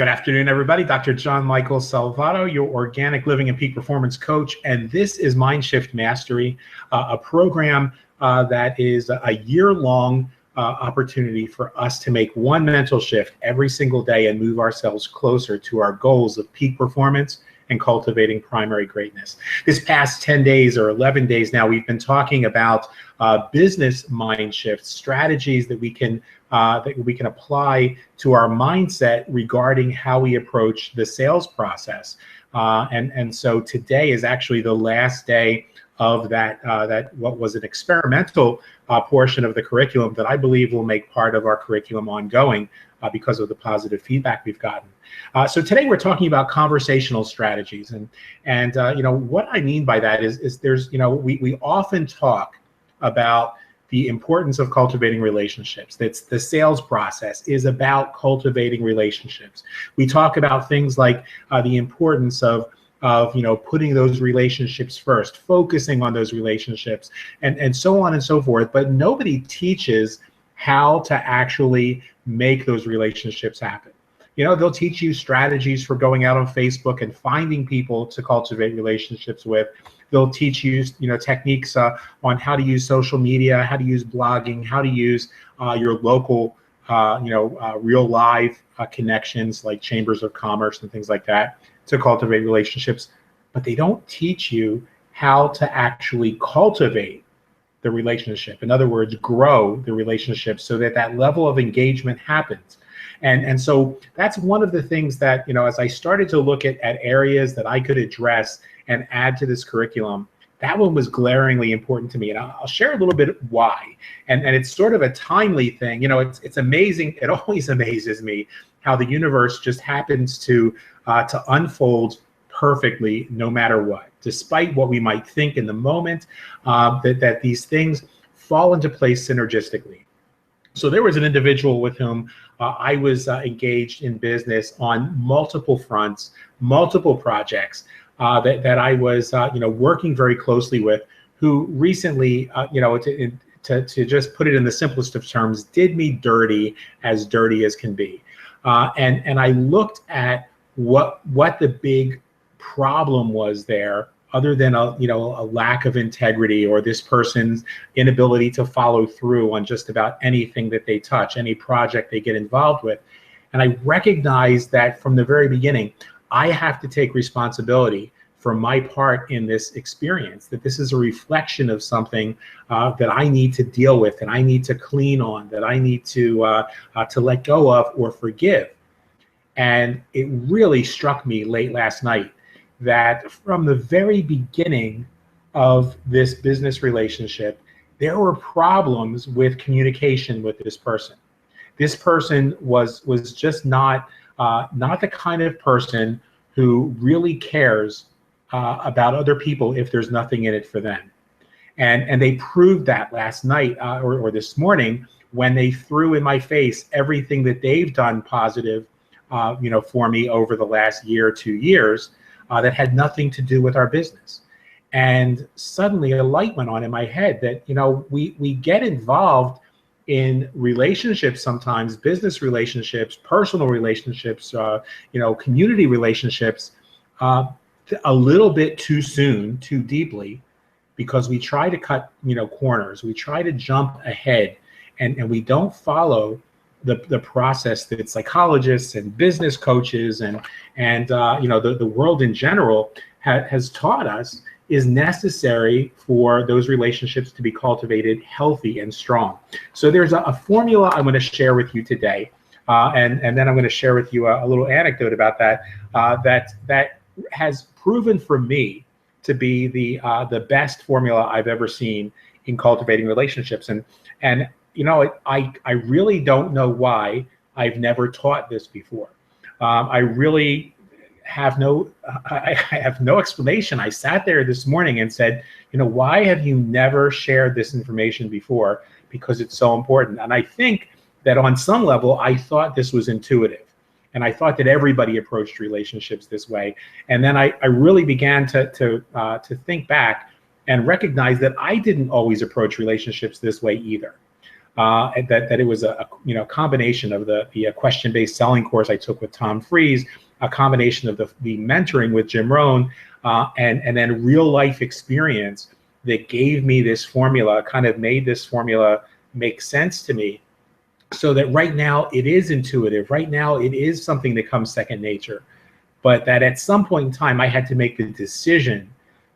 Good afternoon, everybody. Dr. John Michael Salvato, your organic living and peak performance coach. And this is Mindshift Mastery, a program that is a year-long opportunity for us to make one mental shift every single day and move ourselves closer to our goals of peak performance and cultivating primary greatness. This past 10 days or 11 days now, we've been talking about business mind shifts, strategies that we can apply to our mindset regarding how we approach the sales process. And so today is actually the last day of that what was an experimental portion of the curriculum that I believe will make part of our curriculum ongoing because of the positive feedback we've gotten. So today we're talking about conversational strategies, and what I mean by that is there's we often talk about the importance of cultivating relationships. That's the sales process is about cultivating relationships. We talk about things like the importance of putting those relationships first, focusing on those relationships, and so on and so forth. But nobody teaches how to actually make those relationships happen. They'll teach you strategies for going out on Facebook and finding people to cultivate relationships with. They'll teach you, techniques on how to use social media, how to use blogging, how to use your local, real live connections like chambers of commerce and things like that to cultivate relationships. But they don't teach you how to actually cultivate the relationship. In other words, grow the relationship so that level of engagement happens. And so that's one of the things that, as I started to look at areas that I could address and add to this curriculum, that one was glaringly important to me. And I'll share a little bit why. And it's sort of a timely thing. It's amazing. It always amazes me how the universe just happens to unfold perfectly no matter what, despite what we might think in the moment, that these things fall into place synergistically. So there was an individual with whom I was engaged in business on multiple fronts, multiple projects that I was working very closely with, who recently, to just put it in the simplest of terms, did me dirty as can be. And I looked at what the big problem was there, other than a lack of integrity or this person's inability to follow through on just about anything that they touch, any project they get involved with. And I recognized that from the very beginning, I have to take responsibility for my part in this experience, that this is a reflection of something that I need to deal with, and I need to clean on, that I need to let go of or forgive. And it really struck me late last night that from the very beginning of this business relationship, there were problems with communication with this person. This person was just not the kind of person who really cares about other people if there's nothing in it for them. And they proved that last night or this morning when they threw in my face everything that they've done positive for me over the last year, 2 years, that had nothing to do with our business. And suddenly a light went on in my head that, we get involved in relationships sometimes, business relationships, personal relationships, community relationships, a little bit too soon, too deeply, because we try to cut, corners. We try to jump ahead, and we don't follow the process that psychologists and business coaches and the world in general has taught us is necessary for those relationships to be cultivated healthy and strong. So there's a formula I'm going to share with you today, and then I'm going to share with you a little anecdote about that that has proven for me to be the best formula I've ever seen in cultivating relationships. And I really don't know why I've never taught this before. I really have no explanation. I sat there this morning and said, why have you never shared this information before? Because it's so important. And I think that on some level, I thought this was intuitive. And I thought that everybody approached relationships this way. And then I really began to think back and recognize that I didn't always approach relationships this way either. that it was a combination of the question-based selling course I took with Tom Freeze, a combination of the mentoring with Jim Rohn, and then real life experience that gave me this formula, kind of made this formula make sense to me, so that right now it is intuitive. Right now it is something that comes second nature, but that at some point in time I had to make the decision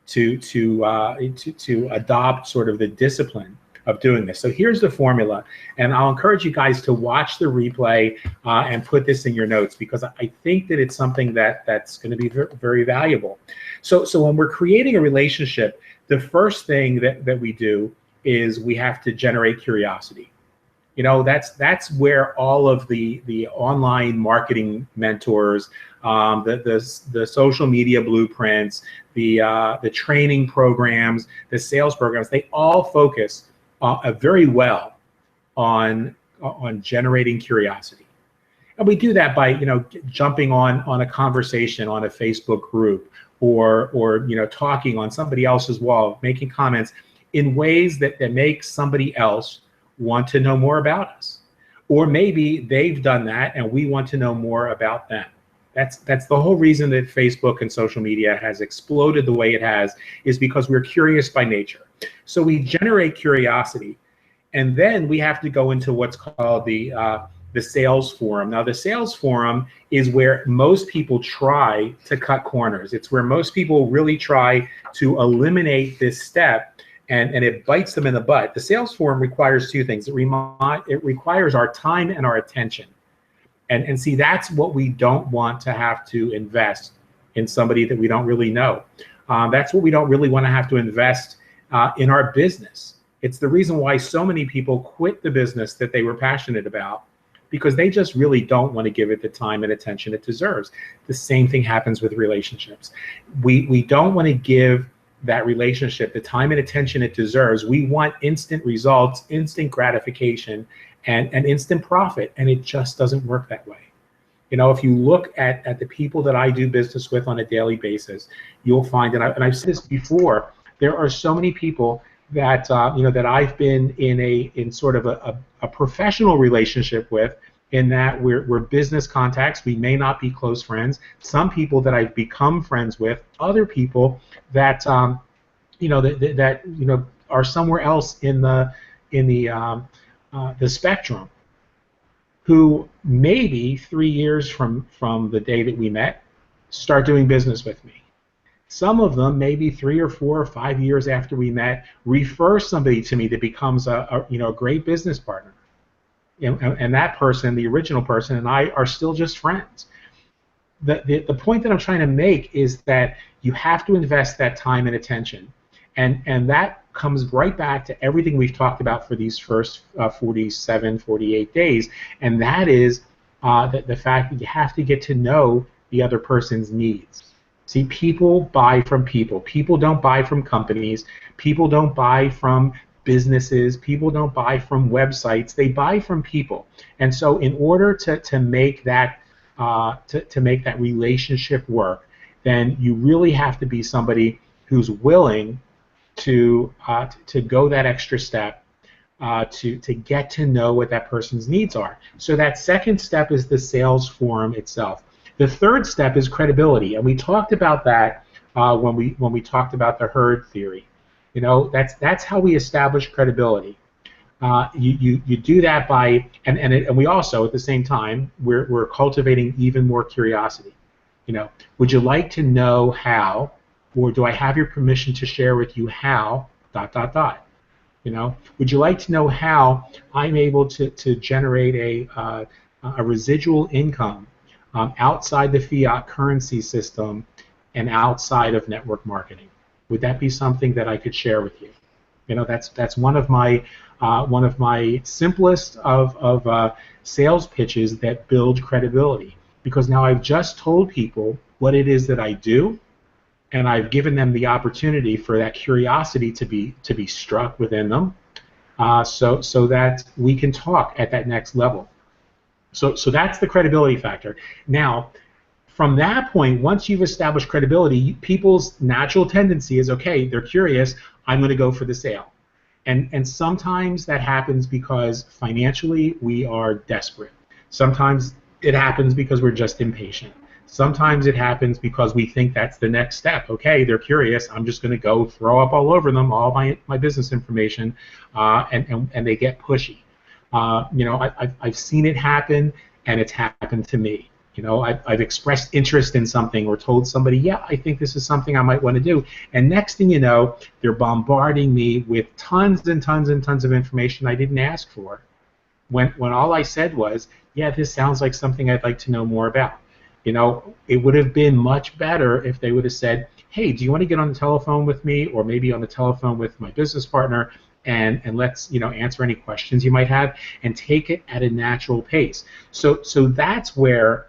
to adopt sort of the discipline of doing this. So here's the formula, and I'll encourage you guys to watch the replay and put this in your notes, because I think that it's something that's going to be very valuable. So when we're creating a relationship, the first thing that we do is we have to generate curiosity. That's where all of the online marketing mentors, the social media blueprints, the training programs, the sales programs, they all focus very well on generating curiosity. And we do that by jumping on a conversation on a Facebook group, or talking on somebody else's wall, making comments in ways that make somebody else want to know more about us. Or maybe they've done that and we want to know more about them. That's the whole reason that Facebook and social media has exploded the way it has, is because we're curious by nature. So we generate curiosity, and then we have to go into what's called the sales forum. Now, the sales forum is where most people try to cut corners. It's where most people really try to eliminate this step, and it bites them in the butt. The sales forum requires two things. It requires our time and our attention. And see, that's what we don't want to have to invest in somebody that we don't really know. That's what we don't really want to have to invest in our business. It's the reason why so many people quit the business that they were passionate about, because they just really don't want to give it the time and attention it deserves. The same thing happens with relationships. We don't want to give that relationship the time and attention it deserves. We want instant results, instant gratification, and instant profit, and it just doesn't work that way. If you look at the people that I do business with on a daily basis, you'll find, and I've said this before, there are so many people that that I've been in sort of a professional relationship with, in that we're business contacts. We may not be close friends. Some people that I've become friends with, other people that that are somewhere else in the spectrum, who maybe 3 years from the day that we met start doing business with me. Some of them, maybe 3 or 4 or 5 years after we met, refer somebody to me that becomes a great business partner. And that person, the original person, and I are still just friends. The point that I'm trying to make is that you have to invest that time and attention. And that comes right back to everything we've talked about for these first 47, 48 days. And that is the fact that you have to get to know the other person's needs. See, people buy from people. People don't buy from companies. People don't buy from businesses. People don't buy from websites. They buy from people. And so in order to make that to make that relationship work, then you really have to be somebody who's willing to go that extra step to get to know what that person's needs are. So that second step is the sales forum itself. The third step is credibility, and we talked about that when we talked about the herd theory. That's how we establish credibility. You do that by, and we also at the same time we're cultivating even more curiosity. Would you like to know how, or do I have your permission to share with you how? ... Would you like to know how I'm able to generate a residual income outside the fiat currency system and outside of network marketing? Would that be something that I could share with you? That's one of my simplest of sales pitches that build credibility, because now I've just told people what it is that I do, and I've given them the opportunity for that curiosity to be struck within them, so that we can talk at that next level. So that's the credibility factor. Now, from that point, once you've established credibility, people's natural tendency is, okay, they're curious, I'm going to go for the sale. And sometimes that happens because financially we are desperate. Sometimes it happens because we're just impatient. Sometimes it happens because we think that's the next step. Okay, they're curious. I'm just going to go throw up all over them all my business information, and they get pushy. I've seen it happen, and it's happened to me. I've expressed interest in something or told somebody, yeah, I think this is something I might want to do. And next thing you know, they're bombarding me with tons and tons and tons of information I didn't ask for. When all I said was, yeah, this sounds like something I'd like to know more about. It would have been much better if they would have said, hey, do you want to get on the telephone with me, or maybe on the telephone with my business partner, and let's answer any questions you might have, and take it at a natural pace. So that's where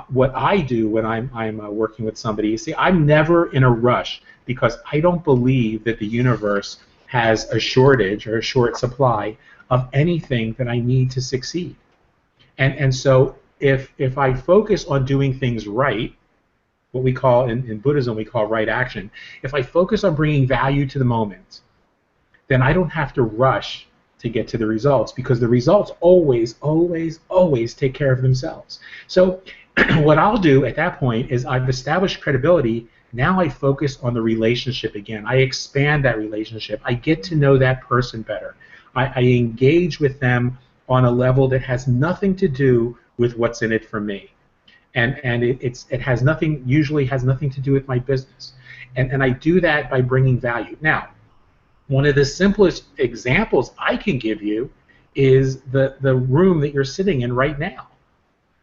what I do when I'm working with somebody. You see, I'm never in a rush because I don't believe that the universe has a shortage or a short supply of anything that I need to succeed. And so if I focus on doing things right, what we call in Buddhism we call right action, if I focus on bringing value to the moment, then I don't have to rush to get to the results, because the results always, always, always take care of themselves. So what I'll do at that point is I've established credibility. Now I focus on the relationship again. I expand that relationship. I get to know that person better. I engage with them on a level that has nothing to do with what's in it for me. And it has nothing, usually has nothing to do with my business. And I do that by bringing value. Now, one of the simplest examples I can give you is the room that you're sitting in right now.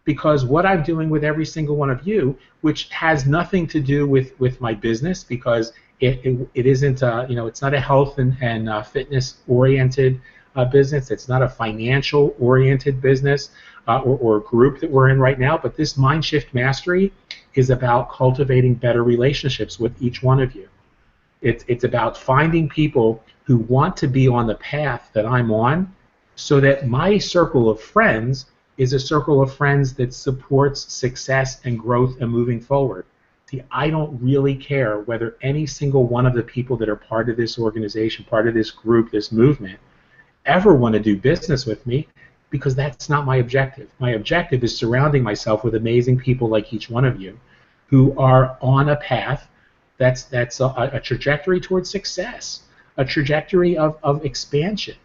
Because what I'm doing with every single one of you, which has nothing to do with my business, because it isn't, it's not a health and fitness oriented business. It's not a financial oriented business or group that we're in right now. But this Mind Shift Mastery is about cultivating better relationships with each one of you. It's about finding people who want to be on the path that I'm on, so that my circle of friends is a circle of friends that supports success and growth and moving forward. See, I don't really care whether any single one of the people that are part of this organization, part of this group, this movement, ever want to do business with me, because that's not my objective. My objective is surrounding myself with amazing people like each one of you who are on a path that's a trajectory towards success, a trajectory of expansion.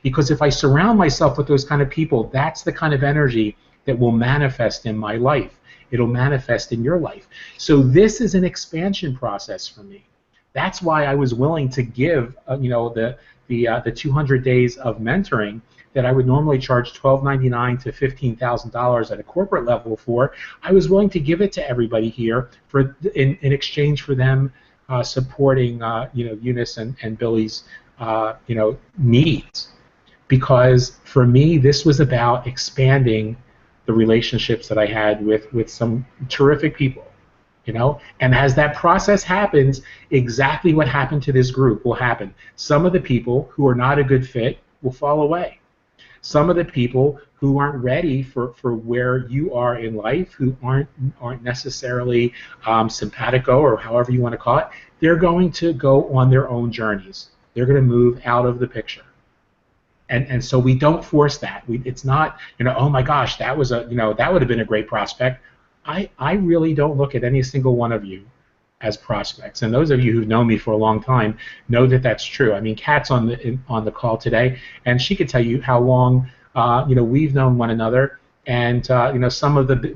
Because if I surround myself with those kind of people, that's the kind of energy that will manifest in my life. It'll manifest in your life. So this is an expansion process for me. That's why I was willing to give, the 200 days of mentoring that I would normally charge $12.99 to $15,000 at a corporate level for. I was willing to give it to everybody here in exchange for them supporting, Eunice and Billy's, needs. Because for me, this was about expanding the relationships that I had with some terrific people. And as that process happens, exactly what happened to this group will happen. Some of the people who are not a good fit will fall away. Some of the people who aren't ready for where you are in life, who aren't necessarily simpatico, or however you want to call it, they're going to go on their own journeys. They're going to move out of the picture. And so we don't force that. It's not, oh my gosh, that was that would have been a great prospect. I really don't look at any single one of you as prospects. And those of you who've known me for a long time know that that's true. I mean, Kat's on the call today, and she could tell you how long we've known one another. And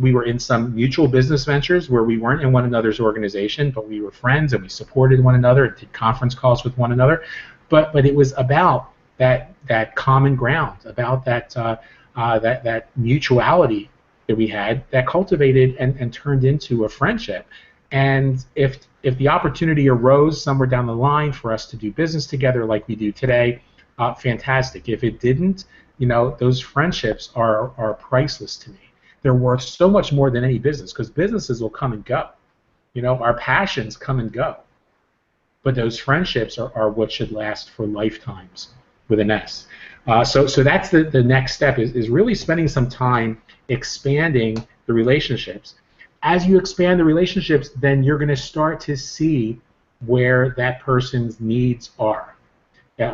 we were in some mutual business ventures where we weren't in one another's organization, but we were friends and we supported one another and did conference calls with one another. But it was about that common ground, about that mutuality that we had, that cultivated and turned into a friendship. And if the opportunity arose somewhere down the line for us to do business together like we do today, fantastic. If it didn't, those friendships are priceless to me. They're worth so much more than any business, because businesses will come and go. Our passions come and go. But those friendships are what should last for lifetimes, with an S. So that's the next step, is really spending some time expanding the relationships. As you expand the relationships, then you're going to start to see where that person's needs are.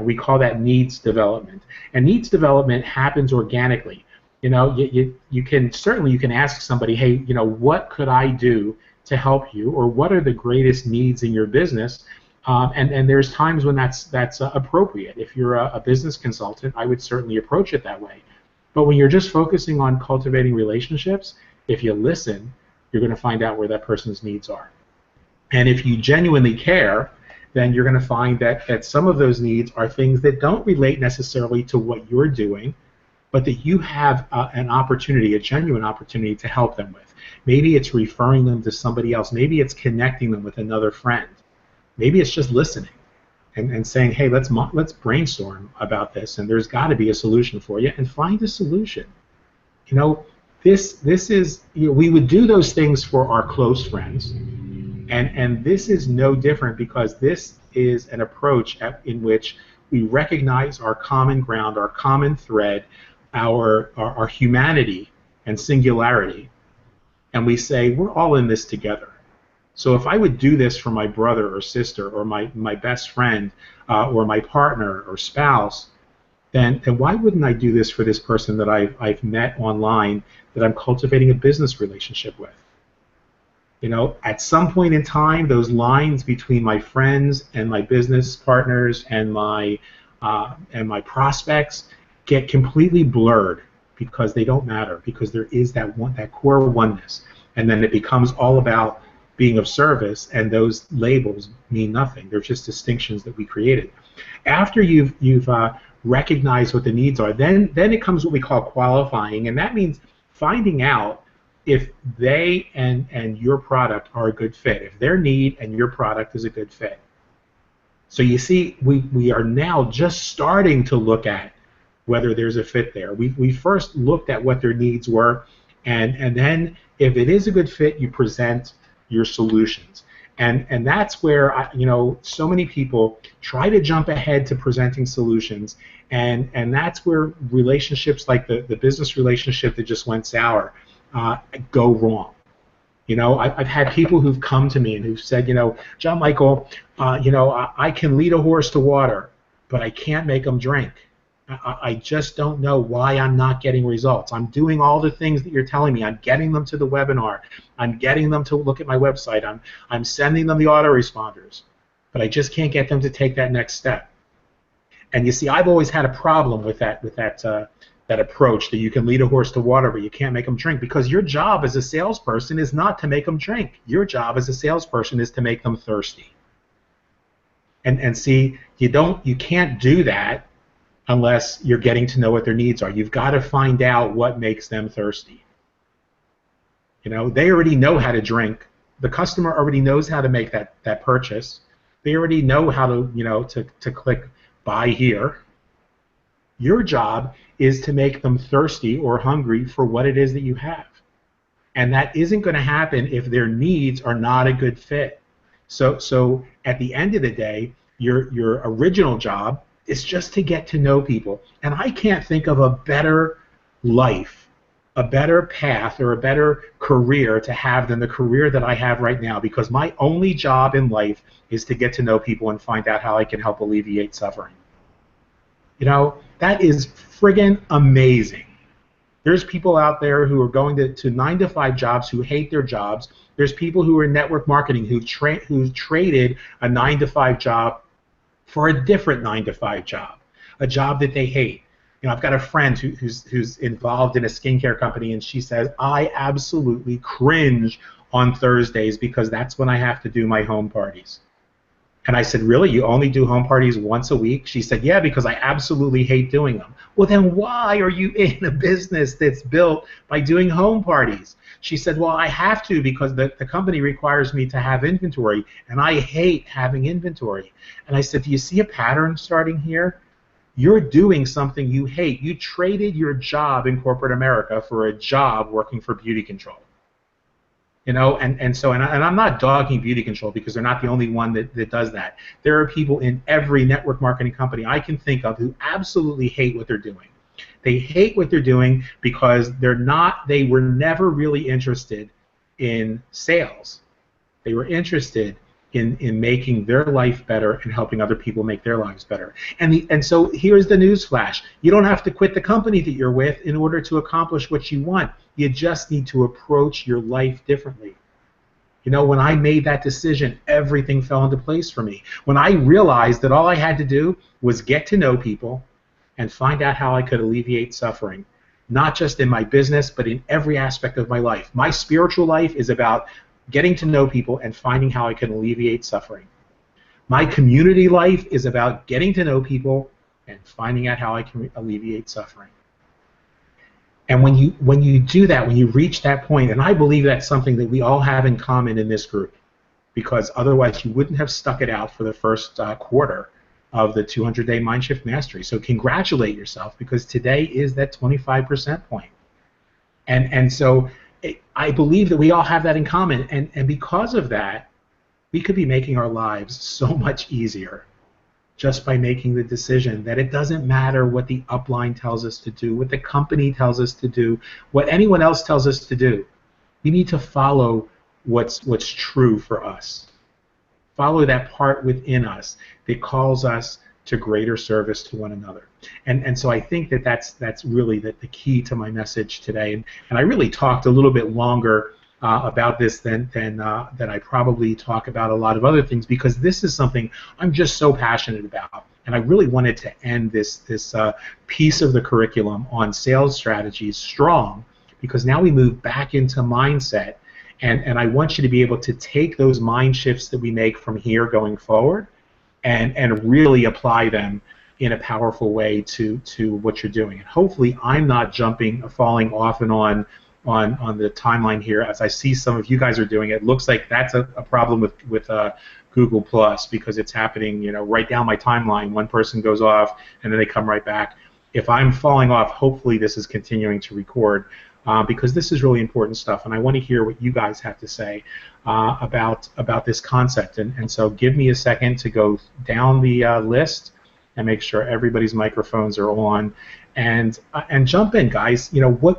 We call that needs development. And needs development happens organically. You can certainly you can ask somebody, hey, what could I do to help you, or what are the greatest needs in your business? And there's times when that's appropriate. If you're a business consultant, I would certainly approach it that way. But when you're just focusing on cultivating relationships, if you listen, you're going to find out where that person's needs are. And if you genuinely care, then you're going to find that some of those needs are things that don't relate necessarily to what you're doing, but that you have an opportunity, a genuine opportunity to help them with. Maybe it's referring them to somebody else. Maybe it's connecting them with another friend. Maybe it's just listening and saying, hey, let's brainstorm about this, and there's got to be a solution for you, and find a solution. This is, we would do those things for our close friends, and this is no different, because this is an approach in which we recognize our common ground, our common thread, our humanity and singularity, and we say, we're all in this together. So if I would do this for my brother or sister or my best friend or my partner or spouse, then why wouldn't I do this for this person that I've met online, that I'm cultivating a business relationship with? At some point in time, those lines between my friends and my business partners and my prospects get completely blurred, because they don't matter, because there is that core oneness, and then it becomes all about being of service, and those labels mean nothing. They're just distinctions that we created. After you've recognized what the needs are, then it comes what we call qualifying, and that means finding out if they and your product are a good fit, if their need and your product is a good fit. So you see, we are now just starting to look at whether there's a fit there. We first looked at what their needs were, and then if it is a good fit, you present your solutions. And that's where so many people try to jump ahead to presenting solutions, and that's where relationships like the business relationship that just went sour go wrong. I've had people who've come to me and who've said, John Michael, I can lead a horse to water, but I can't make them drink. I just don't know why I'm not getting results. I'm doing all the things that you're telling me. I'm getting them to the webinar. I'm getting them to look at my website. I'm sending them the autoresponders, but I just can't get them to take that next step. And you see, I've always had a problem with that approach, that you can lead a horse to water, but you can't make them drink, because your job as a salesperson is not to make them drink. Your job as a salesperson is to make them thirsty. And see, you can't do that unless you're getting to know what their needs are. You've got to find out what makes them thirsty. They already know how to drink. The customer already knows how to make that purchase. They already know how to click buy here. Your job is to make them thirsty or hungry for what it is that you have. And that isn't going to happen if their needs are not a good fit. So at the end of the day, your original job is just to get to know people. And I can't think of a better life, a better path, or a better career to have than the career that I have right now, because my only job in life is to get to know people and find out how I can help alleviate suffering. That is friggin' amazing. There's people out there who are going to 9-to-5 jobs who hate their jobs. There's people who are in network marketing who've traded a 9-to-5 job for a different 9-to-5 job, a job that they hate. I've got a friend who's involved in a skincare company, and she says, I absolutely cringe on Thursdays because that's when I have to do my home parties. And I said, really? You only do home parties once a week? She said, yeah, because I absolutely hate doing them. Well, then why are you in a business that's built by doing home parties? She said, well, I have to because the company requires me to have inventory, and I hate having inventory. And I said, do you see a pattern starting here? You're doing something you hate. You traded your job in corporate America for a job working for beauty control. And I'm not dogging beauty control, because they're not the only one that does that. There are people in every network marketing company I can think of who absolutely hate what they're doing. They hate what they're doing because they were never really interested in sales. They were interested in making their life better and helping other people make their lives better. And so here's the news flash. You don't have to quit the company that you're with in order to accomplish what you want. You just need to approach your life differently. You know, when I made that decision, everything fell into place for me. When I realized that all I had to do was get to know people and find out how I could alleviate suffering, not just in my business, but in every aspect of my life. My spiritual life is about getting to know people and finding how I can alleviate suffering. My community life is about getting to know people and finding out how I can alleviate suffering. And when you do that, when you reach that point, and I believe that's something that we all have in common in this group, because otherwise you wouldn't have stuck it out for the first quarter of the 200-day Mind Shift Mastery. So congratulate yourself, because today is that 25% point. And so I believe that we all have that in common, and because of that, we could be making our lives so much easier just by making the decision that it doesn't matter what the upline tells us to do, what the company tells us to do, what anyone else tells us to do. We need to follow what's true for us. Follow that part within us that calls us to greater service to one another. And so I think that that's really the key to my message today. And I really talked a little bit longer about this than I probably talk about a lot of other things, because this is something I'm just so passionate about. And I really wanted to end this piece of the curriculum on sales strategies strong, because now we move back into mindset. And I want you to be able to take those mind shifts that we make from here going forward and really apply them in a powerful way to what you're doing. And hopefully I'm not falling off and on the timeline here, as I see some of you guys are doing. It looks like that's a problem with Google Plus, because it's happening, you know, right down my timeline. One person goes off and then they come right back. If I'm falling off, hopefully this is continuing to record, because this is really important stuff, and I want to hear what you guys have to say about this concept. And so give me a second to go down the list and make sure everybody's microphones are on, and jump in, guys. You know,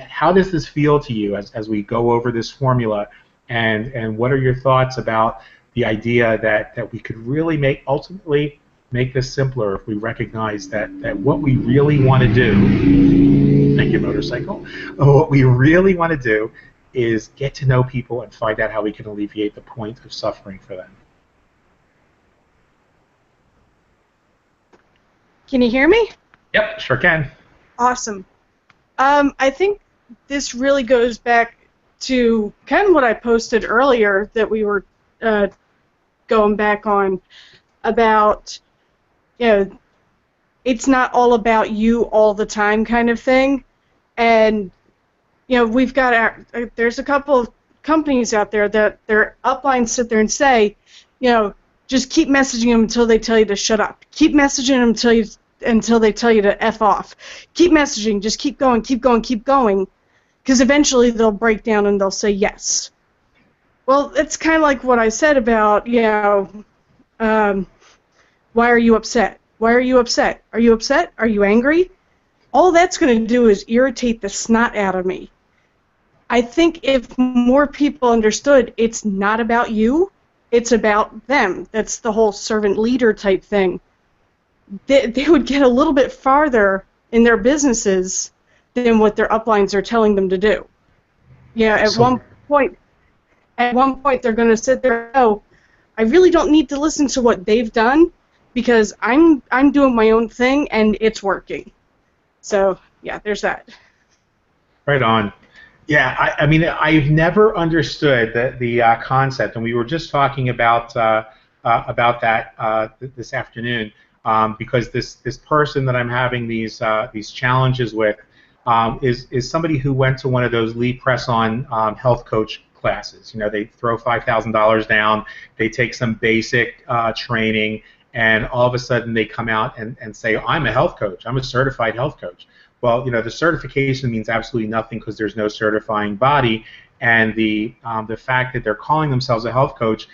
how does this feel to you as we go over this formula, and what are your thoughts about the idea that we could really ultimately make this simpler if we recognize that what we really want to do, thank you, motorcycle, what we really want to do is get to know people and find out how we can alleviate the point of suffering for them. Can you hear me? Yep, sure can. Awesome. I think this really goes back to kind of what I posted earlier that we were going back on about, you know, it's not all about you all the time kind of thing. And, you know, we've got there's a couple of companies out there that their uplines sit there and say, you know, just keep messaging them until they tell you to shut up. Keep messaging them until they tell you to F off. Keep messaging, just keep going, keep going, keep going, because eventually they'll break down and they'll say yes. Well, it's kind of like what I said about, you know, why are you upset? Why are you upset? Are you upset? Are you angry? All that's going to do is irritate the snot out of me. I think if more people understood it's not about you, it's about them. That's the whole servant leader type thing. They would get a little bit farther in their businesses than what their uplines are telling them to do. Yeah, at one point they're going to sit there and go, I really don't need to listen to what they've done, because I'm doing my own thing and it's working. So yeah, there's that. Right on. Yeah, I mean, I've never understood the concept, and we were just talking about that this afternoon, because this person that I'm having these challenges with is somebody who went to one of those Lee Press-On health coach classes. You know, they throw $5,000 down, they take some basic training, and all of a sudden they come out and say, I'm a health coach, I'm a certified health coach. Well, you know, the certification means absolutely nothing, because there's no certifying body, and the fact that they're calling themselves a health coach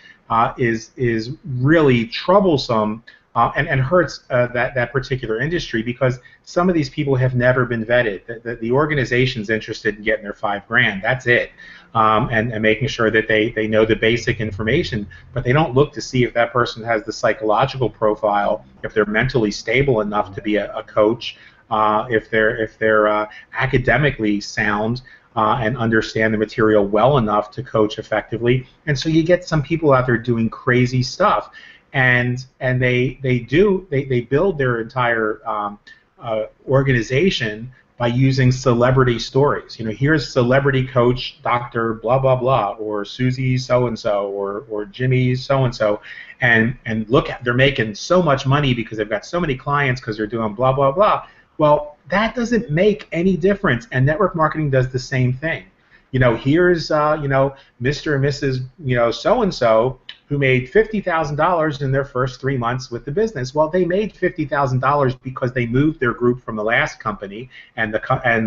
is really troublesome and hurts that particular industry, because some of these people have never been vetted. The organization's interested in getting their $5 grand. That's it, and making sure that they know the basic information, but they don't look to see if that person has the psychological profile, if they're mentally stable enough to be a coach, if they're academically sound. And understand the material well enough to coach effectively. And so you get some people out there doing crazy stuff, and they build their entire organization by using celebrity stories. Here's celebrity coach Dr. blah blah blah, or Susie so and so, or Jimmy so and so, and look, they're making so much money because they've got so many clients because they're doing blah blah blah. Well, that doesn't make any difference, and network marketing does the same thing. Here's Mr. and Mrs. So and so, who made $50,000 in their first 3 months with the business. Well, they made $50,000 because they moved their group from the last company, and the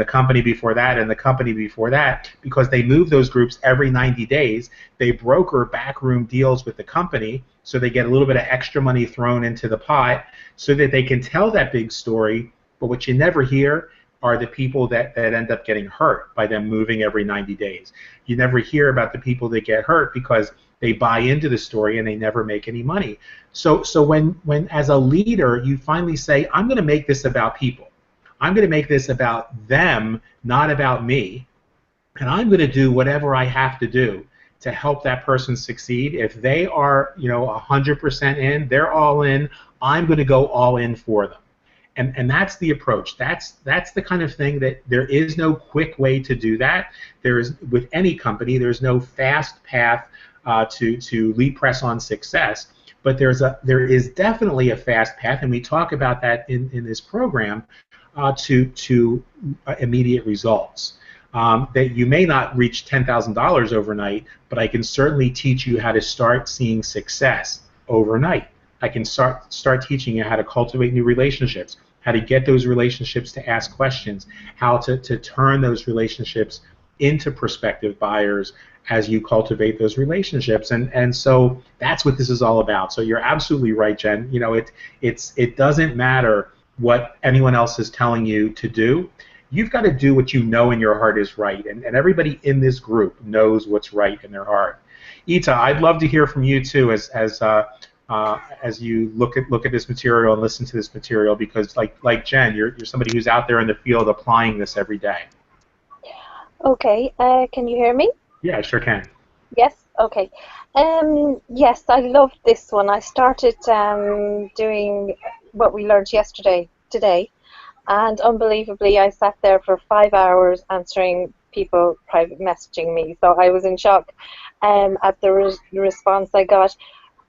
company before that, and the company before that, because they moved those groups every 90 days. They broker backroom deals with the company, so they get a little bit of extra money thrown into the pot, so that they can tell that big story. But what you never hear are the people that end up getting hurt by them moving every 90 days. You never hear about the people that get hurt because they buy into the story and they never make any money. So when as a leader you finally say, I'm going to make this about people. I'm going to make this about them, not about me. And I'm going to do whatever I have to do to help that person succeed. If they are 100% in, they're all in, I'm going to go all in for them. And that's the approach. That's the kind of thing that there is no quick way to do that. There is, with any company, there's no fast path to lead press on success. But there is definitely a fast path, and we talk about that in this program, to immediate results. That you may not reach $10,000 overnight, but I can certainly teach you how to start seeing success overnight. I can start teaching you how to cultivate new relationships, how to get those relationships to ask questions, how to turn those relationships into prospective buyers as you cultivate those relationships. And so that's what this is all about. So you're absolutely right, Jen. It doesn't matter what anyone else is telling you to do. You've got to do what you know in your heart is right. And everybody in this group knows what's right in their heart. Ita, I'd love to hear from you too, as you look at this material and listen to this material, because like Jen, you're somebody who's out there in the field applying this every day. Okay, can you hear me? Yeah, I sure can. Yes. Okay. Yes, I loved this one. I started doing what we learned today, and unbelievably, I sat there for 5 hours answering people private messaging me. So I was in shock at the response I got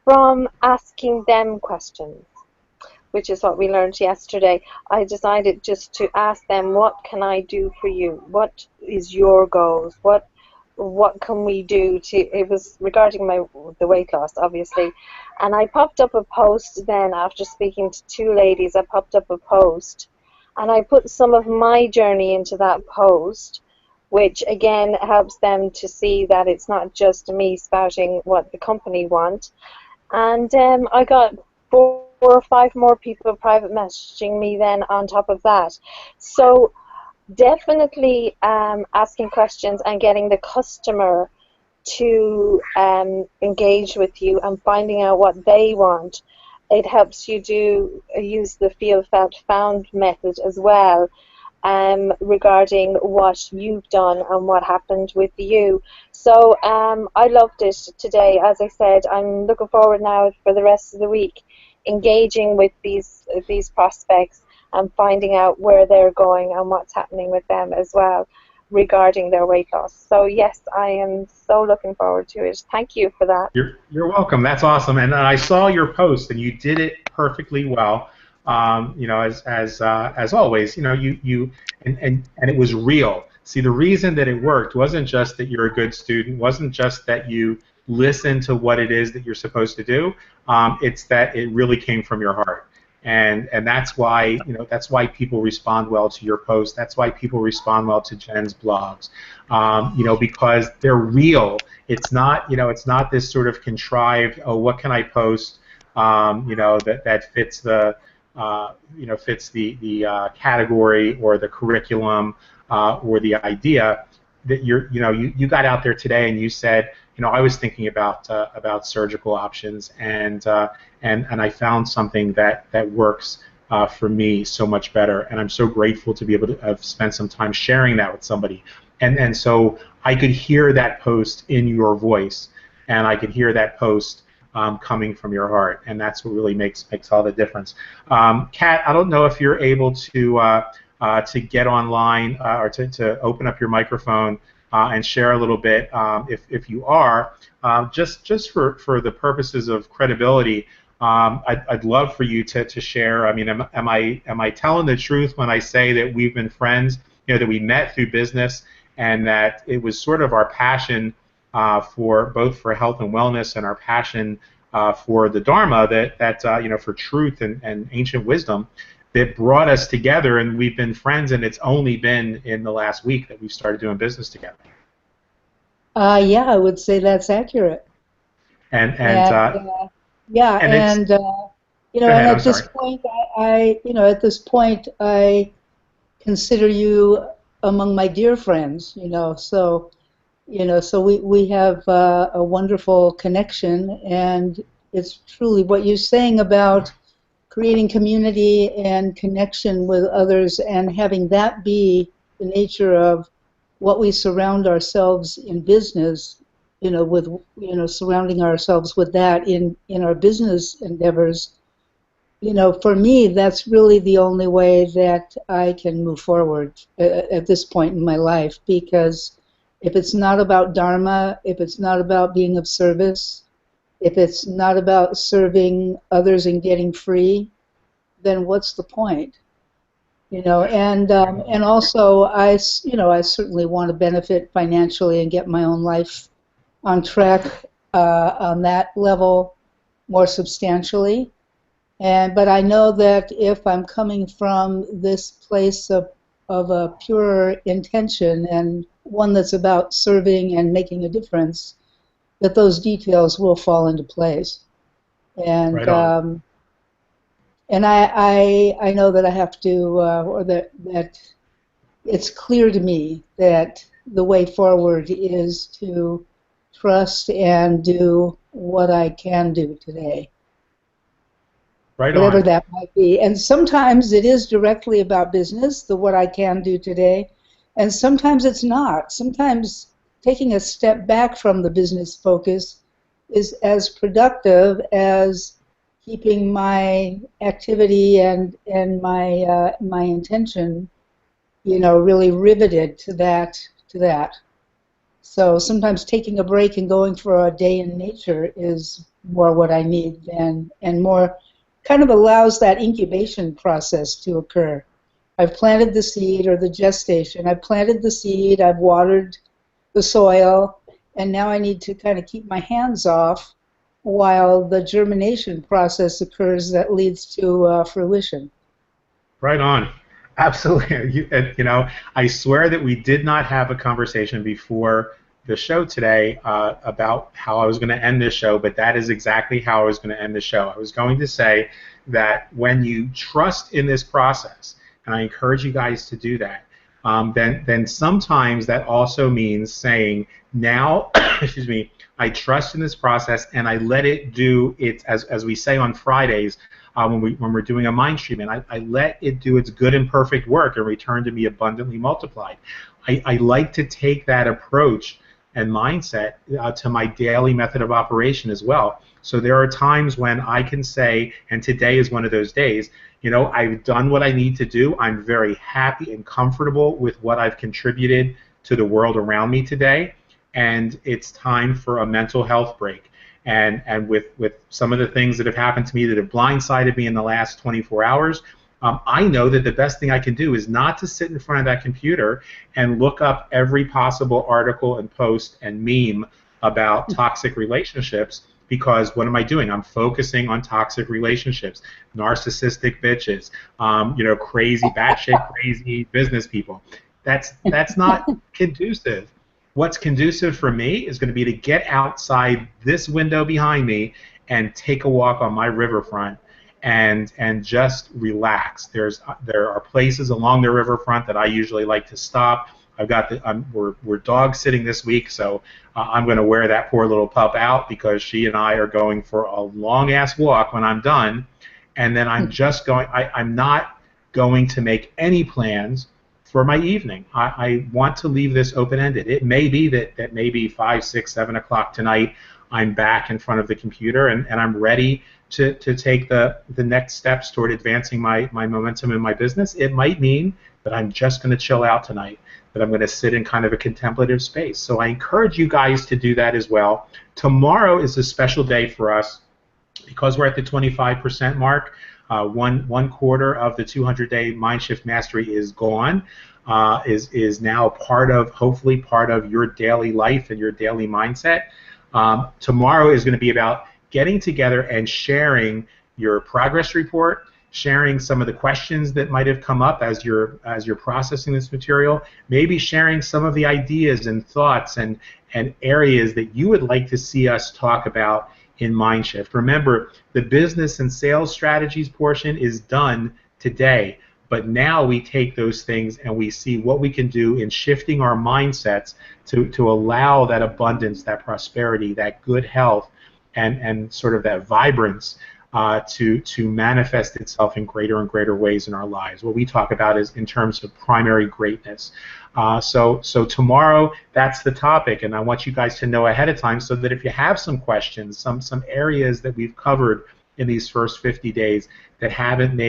from asking them questions, which is what we learned yesterday. I decided just to ask them, what can I do for you? What is your goals? What can we do to, it was regarding the weight loss, obviously. And I popped up a post then after speaking to 2 ladies. I popped up a post and I put some of my journey into that post, which again helps them to see that it's not just me spouting what the company want. And I got 4 or 5 more people private messaging me then on top of that. So definitely asking questions and getting the customer to engage with you and finding out what they want. It helps you use the feel, felt, found method as well, regarding what you've done and what happened with you. So I loved it today. As I said, I'm looking forward now for the rest of the week, engaging with these prospects and finding out where they're going and what's happening with them as well regarding their weight loss. So yes, I am so looking forward to it. Thank you for that. You're welcome. That's awesome. And I saw your post, and you did it perfectly well. As always, you and it was real. See, the reason that it worked wasn't just that you're a good student, wasn't just that you listen to what it is that you're supposed to do. It's that it really came from your heart. And that's why people respond well to your post. That's why people respond well to Jen's blogs, because they're real. It's not this sort of contrived, oh, what can I post that fits the category or the curriculum or the idea that you got out there today and you said, I was thinking about surgical options, and I found something that works for me so much better, and I'm so grateful to be able to have spent some time sharing that with somebody, and so I could hear that post in your voice, and I could hear that post coming from your heart, and that's what really makes all the difference. Kat, I don't know if you're able to get online or to open up your microphone and share a little bit. If you are, just for the purposes of credibility, I'd love for you to share. I mean, am I telling the truth when I say that we've been friends? That we met through business, and that it was sort of our passion for both for health and wellness, and our passion for the Dharma, that for truth and ancient wisdom, that brought us together, and we've been friends, and it's only been in the last week that we've started doing business together. Yeah, I would say that's accurate. And yeah, and and at this point, at this point, I consider you among my dear friends. So we have a wonderful connection, and it's truly what you're saying about creating community and connection with others, and having that be the nature of what we surround ourselves in business, with surrounding ourselves with that in our business endeavors. For me, that's really the only way that I can move forward at this point in my life, because if it's not about Dharma, if it's not about being of service, if it's not about serving others and getting free, then what's the point? And also I certainly want to benefit financially and get my own life on track on that level more substantially. But I know that if I'm coming from this place of a pure intention, and one that's about serving and making a difference, that those details will fall into place. And right on. And I know that I have to, or that it's clear to me that the way forward is to trust and do what I can do today. Right Whatever on. that might be. And sometimes it is directly about business, what I can do today, and sometimes it's not. Sometimes taking a step back from the business focus is as productive as keeping my activity and my intention, really riveted to that. So sometimes taking a break and going for a day in nature is more what I need, and more kind of allows that incubation process to occur. I've planted the seed, or the gestation. I've planted the seed, I've watered the soil, and now I need to kind of keep my hands off while the germination process occurs that leads to fruition. Right on. Absolutely. I swear that we did not have a conversation before the show today about how I was going to end this show, but that is exactly how I was going to end the show. I was going to say that when you trust in this process, and I encourage you guys to do that, then sometimes that also means saying, now, excuse me, I trust in this process, and I let it do it, as we say on Fridays, when we're doing a mind treatment, I let it do its good and perfect work and return to me abundantly multiplied. I like to take that approach and mindset to my daily method of operation as well. So there are times when I can say, and today is one of those days, I've done what I need to do. I'm very happy and comfortable with what I've contributed to the world around me today, and it's time for a mental health break. And with some of the things that have happened to me that have blindsided me in the last 24 hours, I know that the best thing I can do is not to sit in front of that computer and look up every possible article and post and meme about toxic relationships, because what am I doing? I'm focusing on toxic relationships, narcissistic bitches, crazy, batshit crazy business people. That's not conducive. What's conducive for me is going to be to get outside this window behind me and take a walk on my riverfront and just relax. There are places along the riverfront that I usually like to stop. We're dog sitting this week, so I'm going to wear that poor little pup out because she and I are going for a long ass walk when I'm done, and then I'm not going to make any plans for my evening. I want to leave this open-ended. It may be that maybe 5, 6, 7 o'clock tonight I'm back in front of the computer and I'm ready to take the next steps toward advancing my momentum in my business. It might mean that I'm just going to chill out tonight, that I'm going to sit in kind of a contemplative space. So I encourage you guys to do that as well. Tomorrow is a special day for us because we're at the 25% mark. One quarter of the 200-day Mindshift Mastery is gone, is now hopefully part of your daily life and your daily mindset. Tomorrow is going to be about getting together and sharing your progress report, sharing some of the questions that might have come up as you're processing this material, maybe sharing some of the ideas and thoughts and areas that you would like to see us talk about in Mindshift. Remember, the business and sales strategies portion is done today, but now we take those things and we see what we can do in shifting our mindsets to allow that abundance, that prosperity, that good health, and sort of that vibrance to manifest itself in greater and greater ways in our lives. What we talk about is in terms of primary greatness. So tomorrow, that's the topic, and I want you guys to know ahead of time so that if you have some questions, some areas that we've covered in these first 50 days that haven't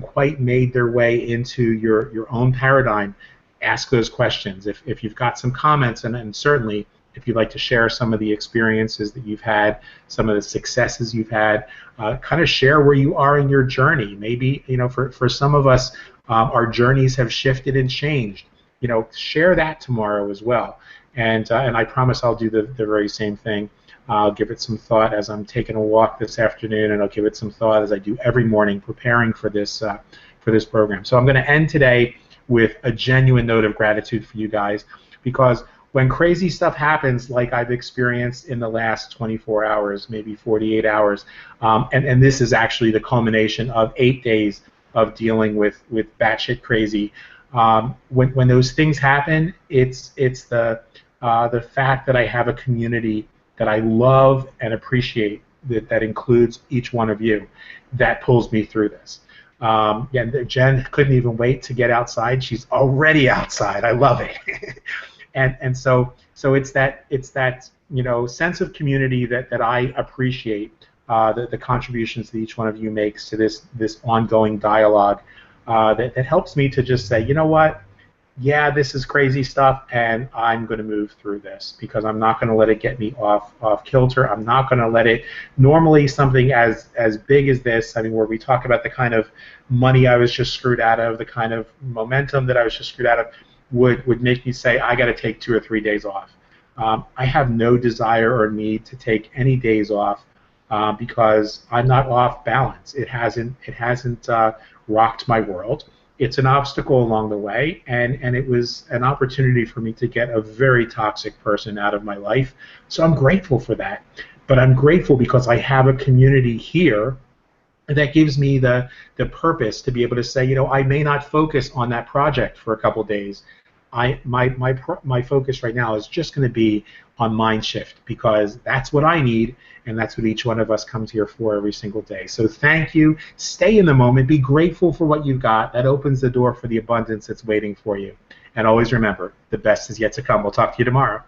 quite made their way into your own paradigm, ask those questions. If you've got some comments, and certainly if you'd like to share some of the experiences that you've had, some of the successes you've had, kind of share where you are in your journey. Maybe, for some of us, our journeys have shifted and changed. Share that tomorrow as well. And I promise I'll do the very same thing. I'll give it some thought as I'm taking a walk this afternoon, and I'll give it some thought as I do every morning preparing for this program. So I'm going to end today with a genuine note of gratitude for you guys, because when crazy stuff happens, like I've experienced in the last 24 hours, maybe 48 hours, and this is actually the culmination of 8 days of dealing with batshit crazy. When those things happen, it's the fact that I have a community that I love and appreciate, that includes each one of you, that pulls me through this. Jen couldn't even wait to get outside. She's already outside. I love it. And so it's that sense of community that I appreciate, the contributions that each one of you makes to this ongoing dialogue, that helps me to just say, you know what, yeah, this is crazy stuff, and I'm going to move through this because I'm not going to let it get me off kilter. I'm not going to let it. Normally, something as big as this, I mean, where we talk about the kind of money I was just screwed out of, the kind of momentum that I was just screwed out of, would make me say, I got to take 2 or 3 days off. I have no desire or need to take any days off because I'm not off balance. It hasn't rocked my world. It's an obstacle along the way, and it was an opportunity for me to get a very toxic person out of my life. So I'm grateful for that. But I'm grateful because I have a community here that gives me the purpose to be able to say, I may not focus on that project for a couple days. My focus right now is just going to be on Mindshift because that's what I need, and that's what each one of us comes here for every single day. So thank you. Stay in the moment. Be grateful for what you've got. That opens the door for the abundance that's waiting for you. And always remember, the best is yet to come. We'll talk to you tomorrow.